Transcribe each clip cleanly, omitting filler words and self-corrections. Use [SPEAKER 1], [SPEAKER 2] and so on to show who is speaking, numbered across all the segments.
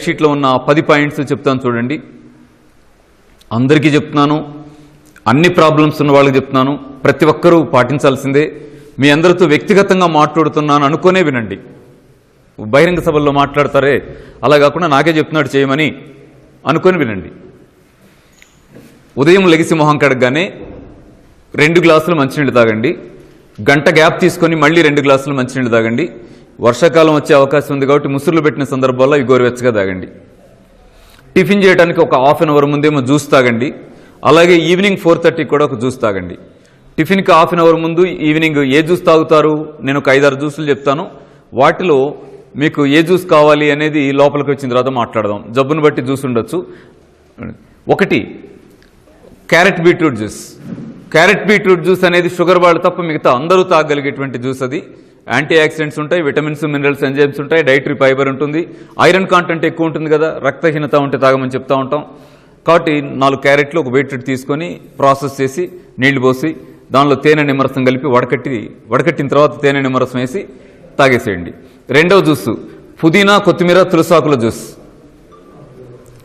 [SPEAKER 1] షీట్లో ఉన్న 10 పాయింట్స్ చెప్తాను చూడండి. అందరికీ చెప్తున్నాను, అన్ని ప్రాబ్లమ్స్ ఉన్న వాళ్ళకి చెప్తున్నాను, ప్రతి ఒక్కరూ పాటించాల్సిందే. మీ అందరితో వ్యక్తిగతంగా మాట్లాడుతున్నాను అనుకునే వినండి. బహిరంగ సభల్లో మాట్లాడతారే అలా కాకుండా నాకే చెప్తున్నాడు చేయమని అనుకొని వినండి. ఉదయం లెగిసి మొహం కడగగానే 2 గ్లాసులు మంచినీళ్ళు తాగండి. గంట గ్యాప్ తీసుకొని మళ్ళీ 2 గ్లాసులు మంచినీళ్ళు తాగండి. వర్షాకాలం వచ్చే అవకాశం ఉంది కాబట్టి ముసురులు పెట్టిన సందర్భాల్లో ఈ గోరువెచ్చగా తాగండి. టిఫిన్ చేయడానికి ఒక హాఫ్ అన్ అవర్ ముందేమో జ్యూస్ తాగండి. అలాగే ఈవినింగ్ 4:30 కూడా ఒక జ్యూస్ తాగండి. టిఫిన్కి హాఫ్ అన్ అవర్ ముందు ఈవినింగ్ ఏ జ్యూస్ తాగుతారు, నేను ఒక 5-6 జ్యూసులు చెప్తాను. వాటిలో మీకు ఏ జ్యూస్ కావాలి అనేది లోపలికి వచ్చిన తర్వాత మాట్లాడదాం. జబ్బును బట్టి జ్యూస్ ఉండొచ్చు. 1 carrot beetroot juice. Carrot beetroot juice అనేది షుగర్ వాళ్ళు తప్ప మిగతా అందరూ తాగలిగేటువంటి జ్యూస్. అది యాంటీ ఆక్సిడెంట్స్ ఉంటాయి, విటమిన్స్, మినరల్స్, ఎంజైమ్స్ ఉంటాయి, డైటరీ ఫైబర్ ఉంటుంది, ఐరన్ కాంటెంట్ ఎక్కువ ఉంటుంది కదా, రక్తహీనత ఉంటే తాగమని చెప్తా ఉంటాం. కాబట్టి 4 క్యారెట్లు ఒక బీట్రూట్ తీసుకొని ప్రాసెస్ చేసి నీళ్లు పోసి దానిలో తేనె నిమ్మరసం కలిపి వడకట్టిన తర్వాత తేనె నిమ్మరసం వేసి తాగేసేయండి. 2వ జ్యూస్ పుదీనా, కొత్తిమీర, తులసాకుల జ్యూస్.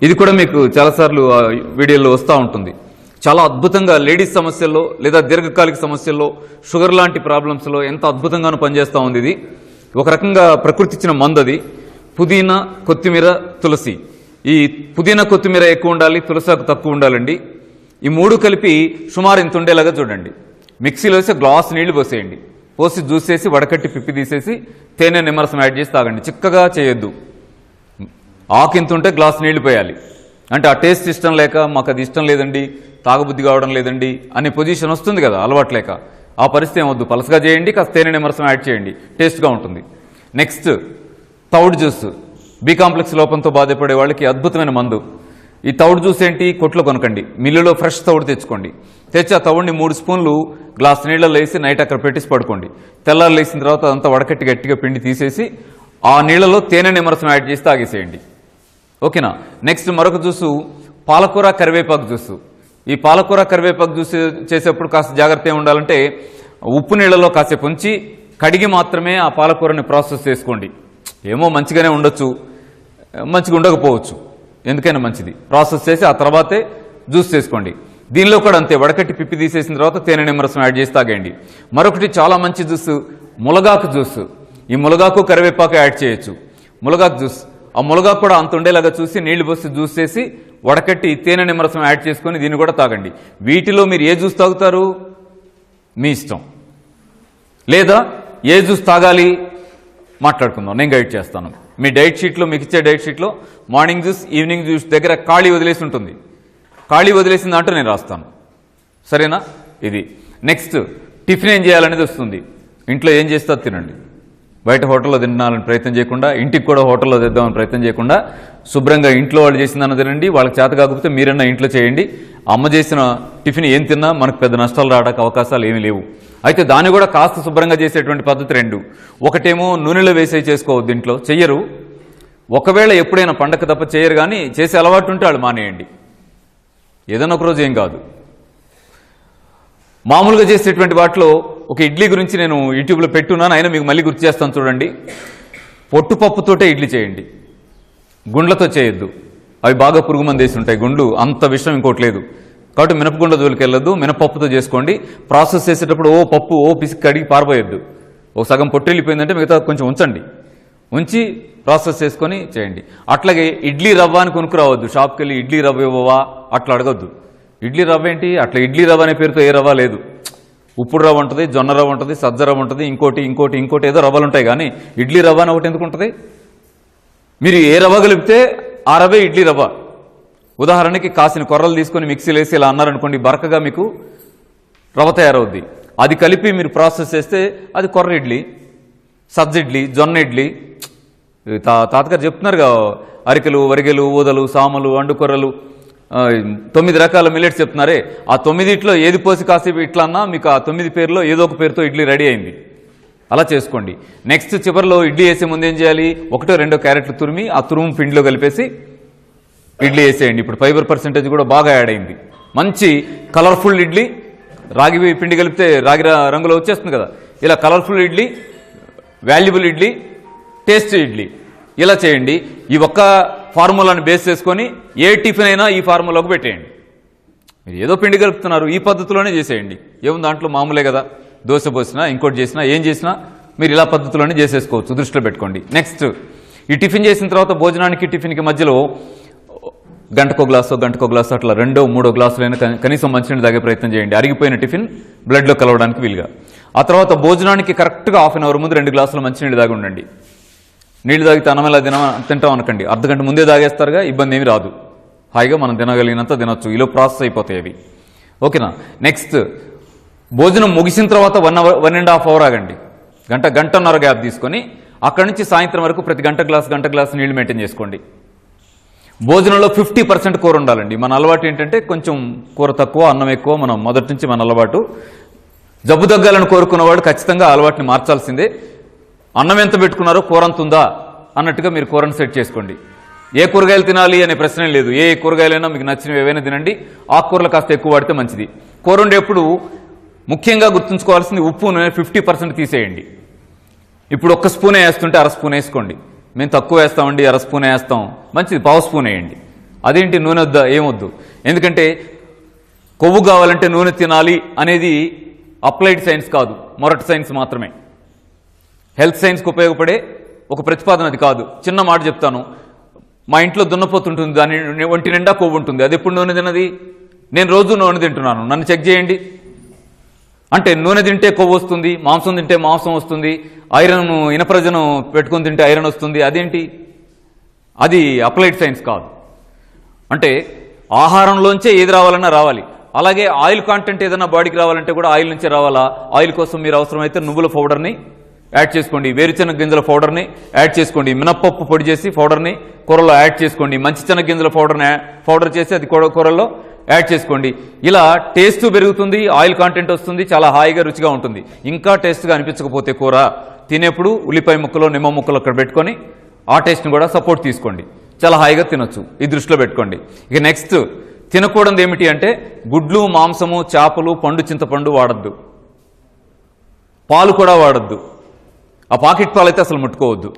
[SPEAKER 1] ఇది కూడా మీకు చాలాసార్లు వీడియోలో వస్తూ ఉంటుంది. చాలా అద్భుతంగా లేడీస్ సమస్యల్లో లేదా దీర్ఘకాలిక సమస్యల్లో, షుగర్ లాంటి ప్రాబ్లమ్స్లో ఎంత అద్భుతంగానూ పనిచేస్తూ ఉంది. ఇది ఒక రకంగా ప్రకృతి ఇచ్చిన మందు. అది పుదీనా, కొత్తిమీర, తులసి. ఈ పుదీనా, కొత్తిమీర ఎక్కువ ఉండాలి, తులసాకు తక్కువ ఉండాలండి. ఈ 3 కలిపి సుమారు ఇంత ఉండేలాగా చూడండి. మిక్సీలో వేసి గ్లాస్ నీళ్లు పోసేయండి. పోసి జ్యూస్ చేసి వడకట్టి పిప్పి తీసేసి తేనె నిమ్మరసం యాడ్ చేసి తాగండి. చిక్కగా చేయొద్దు. ఆకు ఇంత ఉంటే గ్లాస్ నీళ్లు పోయాలి. అంటే ఆ టేస్ట్ ఇష్టం లేక మాకు అది ఇష్టం లేదండి, తాగబుద్ధి కావడం లేదండి అనే పొజిషన్ వస్తుంది కదా అలవాటు లేక. ఆ పరిస్థితి ఏమొద్దు, పలసగా చేయండి, కాస్త తేనె నిమ్మరసం యాడ్ చేయండి, టేస్ట్గా ఉంటుంది. నెక్స్ట్ తౌడు జ్యూస్. బి కాంప్లెక్స్ లోపంతో బాధపడే వాళ్ళకి అద్భుతమైన మందు. ఈ తౌడు జ్యూస్ ఏంటి, కొట్లో కొనకండి, మిల్లులో ఫ్రెష్ తౌడు తెచ్చుకోండి. తెచ్చి ఆ తౌడిని 3 స్పూన్లు గ్లాస్ నీళ్ళలో వేసి నైట్ అక్కడ పెట్టేసి పడుకోండి. తెల్లారు లేసిన తర్వాత అదంతా వడకట్టి గట్టిగా పిండి తీసేసి ఆ నీళ్ళలో తేనె నిమ్మరసం యాడ్ చేసి తాగేసేయండి. ఓకేనా. నెక్స్ట్ మరొక జ్యూసు పాలకూర, కరివేపాకు జ్యూసు. ఈ పాలకూర, కరివేపాకు జ్యూస్ చేసేప్పుడు కాస్త జాగ్రత్తగా ఉండాలంటే ఉప్పు నీళ్ళలో కాసేపు ఉంచి కడిగి మాత్రమే ఆ పాలకూరని ప్రాసెస్ చేసుకోండి. ఏమో మంచిగానే ఉండొచ్చు, మంచిగా ఉండకపోవచ్చు, ఎందుకైనా మంచిది ప్రాసెస్ చేసి ఆ తర్వాతే జ్యూస్ చేసుకోండి. దీనిలో కూడా అంతే, వడకట్టి పిప్పి తీసేసిన తర్వాత తేనె నిమ్మరసం యాడ్ చేసి తాగేయండి. మరొకటి చాలా మంచి జ్యూస్ ములగాకు జ్యూస్. ఈ ములగాకు, కరివేపాకు యాడ్ చేయొచ్చు. ములగాకు జ్యూస్, ఆ ములగాకు కూడా అంత ఉండేలాగా చూసి నీళ్లు పోసి జ్యూస్ చేసి వడకట్టి తేనె నిమ్మరసం యాడ్ చేసుకొని దీన్ని కూడా తాగండి. వీటిలో మీరు ఏ జ్యూస్ తాగుతారు మీ ఇష్టం. లేదా ఏ జ్యూస్ తాగాలి మాట్లాడుకుందాం, నేను గైడ్ చేస్తాను. మీ డైట్ షీట్లో, మీకు ఇచ్చే డైట్ షీట్లో మార్నింగ్ జ్యూస్, ఈవినింగ్ జ్యూస్ దగ్గర ఖాళీ వదిలేసి ఉంటుంది. ఖాళీ వదిలేసిన దాంట్లో నేను రాస్తాను, సరేనా. ఇది నెక్స్ట్ టిఫిన్ ఏం చేయాలనేది వస్తుంది. ఇంట్లో ఏం చేస్తే తినండి. బయట హోటల్లో తినాలని ప్రయత్నం చేయకుండా, ఇంటికి కూడా హోటల్లో తెద్దామని ప్రయత్నం చేయకుండా శుభ్రంగా ఇంట్లో వాళ్ళు చేసిందన్న తినండి. వాళ్ళకి చేత కాకపోతే మీరన్నా ఇంట్లో చేయండి. అమ్మ చేసిన టిఫిన్ ఏం తిన్నా మనకు పెద్ద నష్టాలు రావడానికి అవకాశాలు ఏమీ లేవు. అయితే దాన్ని కూడా కాస్త శుభ్రంగా చేసేటువంటి పద్ధతి 2. ఒకటేమో నూనెలో వేసే చేసుకోవద్దు, ఇంట్లో చెయ్యరు. ఒకవేళ ఎప్పుడైనా పండగ తప్ప చేయరు, కానీ చేసే అలవాటు ఉంటే వాళ్ళు మానేయండి. ఏదైనా ఒకరోజు ఏం కాదు. మామూలుగా చేసేటువంటి వాటిలో ఒక ఇడ్లీ గురించి నేను యూట్యూబ్లో పెట్టున్నాను, అయినా మీకు మళ్ళీ గుర్తు చేస్తాను చూడండి. పొట్టుపప్పుతోటే ఇడ్లీ చేయండి, గుండ్లతో చేయొద్దు. అవి బాగా పురుగు మంది వేసి ఉంటాయి గుండ్లు, అంత విషయం ఇంకోటి లేదు. కాబట్టి మినపగుండ్ల జోలికి వెళ్ళొద్దు, మినపప్పుతో చేసుకోండి. ప్రాసెస్ చేసేటప్పుడు పప్పు పిసికి కడిగి పారబోయొద్దు. ఒక సగం పొట్టు వెళ్ళిపోయిందంటే మిగతా కొంచెం ఉంచండి, ఉంచి ప్రాసెస్ చేసుకొని చేయండి. అట్లాగే ఇడ్లీ రవ్వ అని కొనుక్కురావద్దు. షాప్కి వెళ్ళి ఇడ్లీ రవ్వ ఇవ్వవా అట్లా అడగొద్దు. ఇడ్లీ రవ్వ ఏంటి, అట్లా ఇడ్లీ రవ్వ అనే పేరుతో ఏ రవ్వ లేదు. ఉప్పుడు రవ్వ ఉంటుంది, జొన్న రవ్వ ఉంటుంది, సజ్జ రవ్వ ఉంటుంది, ఇంకోటి ఏదో రవ్వలు ఉంటాయి. కానీ ఇడ్లీ రవ్వ అని ఒకటి ఎందుకు ఉంటుంది? మీరు ఏ రవ్వ కలిపితే ఆ రవ్వే ఇడ్లీ రవ్వ. ఉదాహరణకి కాసిన కొర్రలు తీసుకొని మిక్సీలో వేసి ఇలా అన్నారనుకోండి, బరకగా మీకు రవ్వ తయారవుద్ది. అది కలిపి మీరు ప్రాసెస్ చేస్తే అది కొర్ర ఇడ్లీ, సజ్జ ఇడ్లీ, జొన్న ఇడ్లీ. తాతగారు చెప్తున్నారుగా, అరికెలు, వరిగెలు, ఊదలు, సామలు, అండుకొర్రలు, 9 రకాల మిల్లెట్స్ చెప్తున్నారే. ఆ 9 ఏది పోసి కాసేపు ఇట్లా అన్నా మీకు ఆ 9 పేర్లో ఏదో ఒక పేరుతో ఇడ్లీ రెడీ అయింది. అలా చేసుకోండి. నెక్స్ట్ చివరిలో ఇడ్లీ వేసే ముందు ఏం చేయాలి, 1-2 క్యారెట్లు తురిమి ఆ తురుము పిండిలో కలిపేసి ఇడ్లీ వేసేయండి. ఇప్పుడు ఫైబర్ పర్సెంటేజ్ కూడా బాగా యాడ్ అయింది. మంచి కలర్ఫుల్ ఇడ్లీ. రాగి పిండి కలిపితే రాగి రంగులో వచ్చేస్తుంది కదా, ఇలా colourful idli, valuable idli, tasty idli ఇలా చేయండి. ఈ ఒక్క ఫార్ములాని బేస్ చేసుకొని ఏ టిఫిన్ అయినా ఈ ఫార్ములాకు పెట్టేయండి. మీరు ఏదో పిండి కలుపుతున్నారు, ఈ పద్ధతిలోనే చేసేయండి. ఏముంది దాంట్లో, మామూలే కదా. దోశ పోసినా ఇంకోటి చేసినా ఏం చేసినా మీరు ఇలా పద్ధతిలోనే చేసేసుకోవచ్చు, దృష్టిలో పెట్టుకోండి. నెక్స్ట్, ఈ టిఫిన్ చేసిన తర్వాత భోజనానికి టిఫిన్కి మధ్యలో గంటకో గ్లాసు అట్లా 2-3 గ్లాసులైనా కనీసం మంచినీళ్ళు తాగే ప్రయత్నం చేయండి. అరిగిపోయిన టిఫిన్ బ్లడ్లో కలవడానికి వీలుగా. ఆ తర్వాత భోజనానికి కరెక్ట్గా హాఫ్ అన్ అవర్ ముందు 2 గ్లాసులు మంచినీళ్ళు తాగి ఉండండి. నీళ్ళు తాగితే అన్నం ఎలా తింటాం అనకండి. అర్ధగంట ముందే తాగేస్తారుగా, ఇబ్బంది ఏమి రాదు. హాయిగా మనం తినగలిగినంత తినొచ్చు, ఈలో ప్రాసెస్ అయిపోతాయి అవి. ఓకేనా. నెక్స్ట్, భోజనం ముగిసిన తర్వాత 1.5 అవర్ ఆగండి. గంటన్నర గ్యాప్ తీసుకొని అక్కడి నుంచి సాయంత్రం వరకు ప్రతి గంట గ్లాస్ నీళ్లు మెయింటైన్ చేసుకోండి. భోజనంలో 50% కూర ఉండాలండి. మన అలవాటు ఏంటంటే కొంచెం కూర తక్కువ, అన్నం ఎక్కువ. మనం మొదటి నుంచి మన అలవాటు. జబ్బు తగ్గాలని కోరుకున్నవాడు ఖచ్చితంగా అలవాటుని మార్చాల్సిందే. అన్నం ఎంత పెట్టుకున్నారో కూర అంత ఉందా అన్నట్టుగా మీరు కూరను సెట్ చేసుకోండి. ఏ కూరగాయలు తినాలి అనే ప్రశ్న లేదు. ఏ కూరగాయలైనా మీకు నచ్చినవి ఏవైనా తినండి. ఆకుకూరలు కాస్త ఎక్కువ వాడితే మంచిది. కూర ఉండేప్పుడు ముఖ్యంగా గుర్తుంచుకోవాల్సింది ఉప్పును 50% తీసేయండి. ఇప్పుడు 1 స్పూనే వేస్తుంటే 1/2 స్పూన్ వేసుకోండి. మేము తక్కువ వేస్తామండి, 1/2 స్పూన్ వేస్తాం, మంచిది 1/2 స్పూన్ వేయండి. అదేంటి నూనె వద్దా, ఏమొద్దు. ఎందుకంటే కొవ్వు కావాలంటే నూనె తినాలి అనేది అప్లైడ్ సైన్స్ కాదు, మొరటి సైన్స్ మాత్రమే. హెల్త్ సైన్స్కి ఉపయోగపడే ఒక ప్రతిపాదన అది కాదు. చిన్న మాట చెప్తాను. మా ఇంట్లో దున్నపోతుంటుంది, దాని ఒంటి నిండా కొవ్వు ఉంటుంది. అది ఎప్పుడు నూనె తినది? నేను రోజు నూనె తింటున్నాను, నన్ను చెక్ చేయండి. అంటే నూనె తింటే కొవ్వు వస్తుంది, మాంసం తింటే మాంసం వస్తుంది, ఐరన్ ఇనప్రజను పెట్టుకుని తింటే ఐరన్ వస్తుంది. అదేంటి? అది అప్లైడ్ సైన్స్ కాదు. అంటే ఆహారంలోంచే ఏది రావాలన్నా రావాలి. అలాగే ఆయిల్ కాంటెంట్ ఏదైనా బాడీకి రావాలంటే కూడా ఆయిల్ నుంచే రావాలా. ఆయిల్ కోసం మీరు అవసరమైతే నువ్వుల పౌడర్ని యాడ్ చేసుకోండి, వేరుశెనగ గింజల పౌడర్ని యాడ్ చేసుకోండి, మినప్పప్పు పొడి చేసి పౌడర్ని కూరలో యాడ్ చేసుకోండి, మంచి శనగ గింజల పౌడర్ చేసి అది కూరల్లో యాడ్ చేసుకోండి. ఇలా టేస్ట్ పెరుగుతుంది, ఆయిల్ కాంటెంట్ వస్తుంది, చాలా హాయిగా రుచిగా ఉంటుంది. ఇంకా టేస్ట్గా అనిపించకపోతే కూర తినేప్పుడు ఉల్లిపాయ ముక్కలు నిమ్మ ముక్కలు అక్కడ పెట్టుకొని ఆ టేస్ట్ని కూడా సపోర్ట్ తీసుకోండి, చాలా హాయిగా తినొచ్చు. ఈ దృష్టిలో పెట్టుకోండి. ఇక నెక్స్ట్, తినకూడదు ఏమిటి అంటే గుడ్లు, మాంసము, చేపలు, పండు చింతపండు వాడద్దు, పాలు కూడా వాడద్దు. ఆ పాకెట్ పాలు అయితే అసలు ముట్టుకోవద్దు.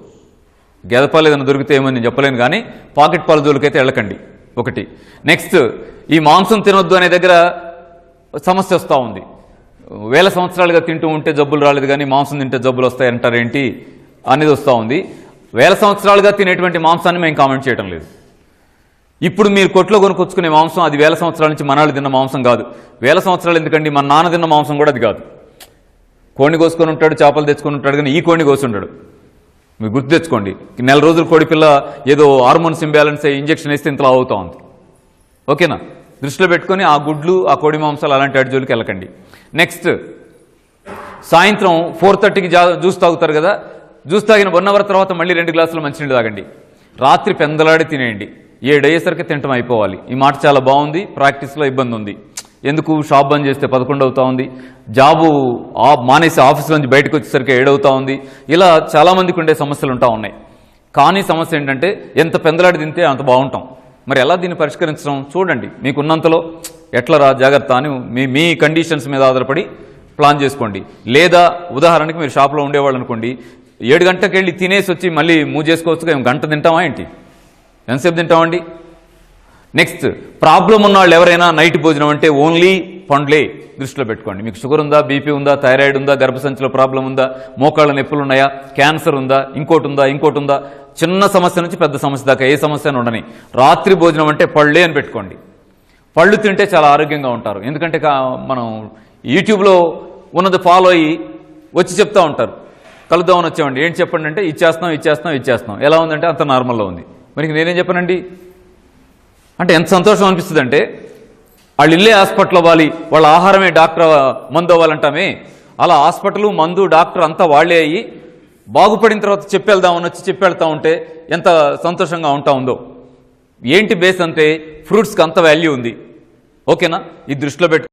[SPEAKER 1] గేదె పాలు ఏదైనా దొరికితే ఏమో నేను చెప్పలేను, కానీ పాకెట్ పాలు జోలికైతే వెళ్ళకండి. ఒకటి. నెక్స్ట్, ఈ మాంసం తినొద్దు అనే దగ్గర సమస్య వస్తూ ఉంది. వేల సంవత్సరాలుగా తింటూ ఉంటే జబ్బులు రాలేదు, కానీ మాంసం తింటే జబ్బులు వస్తాయంటారేంటి అనేది వస్తూ ఉంది. వేల సంవత్సరాలుగా తినేటువంటి మాంసాన్ని మేము కామెంట్ చేయడం లేదు. ఇప్పుడు మీరు కొట్లో కొనుక్కొచ్చుకునే మాంసం అది వేల సంవత్సరాల నుంచి మనాళ్ళు తిన్న మాంసం కాదు. వేల సంవత్సరాలు ఎందుకండి, మన నాన్న తిన్న మాంసం కూడా అది కాదు. కోడిని కోసుకొని ఉంటాడు, చేపలు తెచ్చుకొని ఉంటాడు, కానీ ఈ కోడిని కోసి ఉంటాడు. మీరు గుర్తు తెచ్చుకోండి. 1 నెల రోజులు కోడి పిల్ల ఏదో హార్మోన్స్ ఇంబ్యాలెన్స్ అయ్యి ఇంజక్షన్ వేస్తే ఇంతలా అవుతా ఉంది. ఓకేనా. దృష్టిలో పెట్టుకొని ఆ గుడ్లు, ఆ కోడి మాంసాలు అలాంటి అటు జోలికి వెళ్ళకండి. నెక్స్ట్, సాయంత్రం 4:30కి జ్యూస్ తాగుతారు కదా, జ్యూస్ తాగిన 1 అవర్ తర్వాత మళ్ళీ 2 గ్లాసులు మంచినీళ్ళు తాగండి. రాత్రి పెందలాడి తినేయండి. 7 అయ్యేసరికి తింటం అయిపోవాలి. ఈ మాట చాలా బాగుంది, ప్రాక్టీస్లో ఇబ్బంది ఉంది. ఎందుకు? షాప్ బంద్ చేస్తే 11 అవుతా ఉంది, జాబు మానేసి ఆఫీస్ నుంచి బయటకు వచ్చేసరికి 7 అవుతా ఉంది. ఇలా చాలామందికి ఉండే సమస్యలు ఉంటా ఉన్నాయి. కానీ సమస్య ఏంటంటే ఎంత పెందలాడి తింటే అంత బాగుంటాం. మరి ఎలా దీన్ని పరిష్కరించడం చూడండి. మీకున్నంతలో ఎట్లా జాగ్రత్త అని మీ కండిషన్స్ మీద ఆధారపడి ప్లాన్ చేసుకోండి. లేదా ఉదాహరణకి మీరు షాప్లో ఉండేవాళ్ళు అనుకోండి, 7 గంటలకు వెళ్ళి తినేసి వచ్చి మళ్ళీ మూవ్ చేసుకోవచ్చు. గంట తింటామా ఏంటి? ఎంతసేపు తింటామండి? నెక్స్ట్, ప్రాబ్లం ఉన్న వాళ్ళు ఎవరైనా నైట్ భోజనం అంటే ఓన్లీ పండ్లే దృష్టిలో పెట్టుకోండి. మీకు షుగర్ ఉందా, బీపీ ఉందా, థైరాయిడ్ ఉందా, గర్భసంచిలో ప్రాబ్లం ఉందా, మోకాళ్ళ నొప్పులు ఉన్నాయా, క్యాన్సర్ ఉందా, ఇంకోటి ఉందా, చిన్న సమస్య నుంచి పెద్ద సమస్య దాకా ఏ సమస్య ఉండని రాత్రి భోజనం అంటే పళ్ళే అని పెట్టుకోండి. పళ్ళు తింటే చాలా ఆరోగ్యంగా ఉంటారు. ఎందుకంటే మనం యూట్యూబ్లో ఉన్నది ఫాలో అయ్యి వచ్చి చెప్తా ఉంటారు. కలుద్దామని వచ్చామండి, ఏంటి చెప్పండి అంటే ఇచ్చేస్తాం. ఎలా ఉందంటే అంత నార్మల్లో ఉంది. మరి నేనేం చెప్పానండి అంటే ఎంత సంతోషం అనిపిస్తుంది అంటే, వాళ్ళు ఇల్లే హాస్పిటల్ అవ్వాలి, వాళ్ళ ఆహారమే డాక్టర్ మందు అవ్వాలంటామే. అలా హాస్పిటల్, మందు, డాక్టర్ అంతా వాళ్లే అయ్యి బాగుపడిన తర్వాత చెప్పేద్దామని వచ్చి చెప్పెళ్తా ఉంటే ఎంత సంతోషంగా ఉంటా ఉందో. ఏంటి బేస్ అంటే ఫ్రూట్స్కి అంత వాల్యూ ఉంది. ఓకేనా. ఈ దృష్టిలో పెట్టు.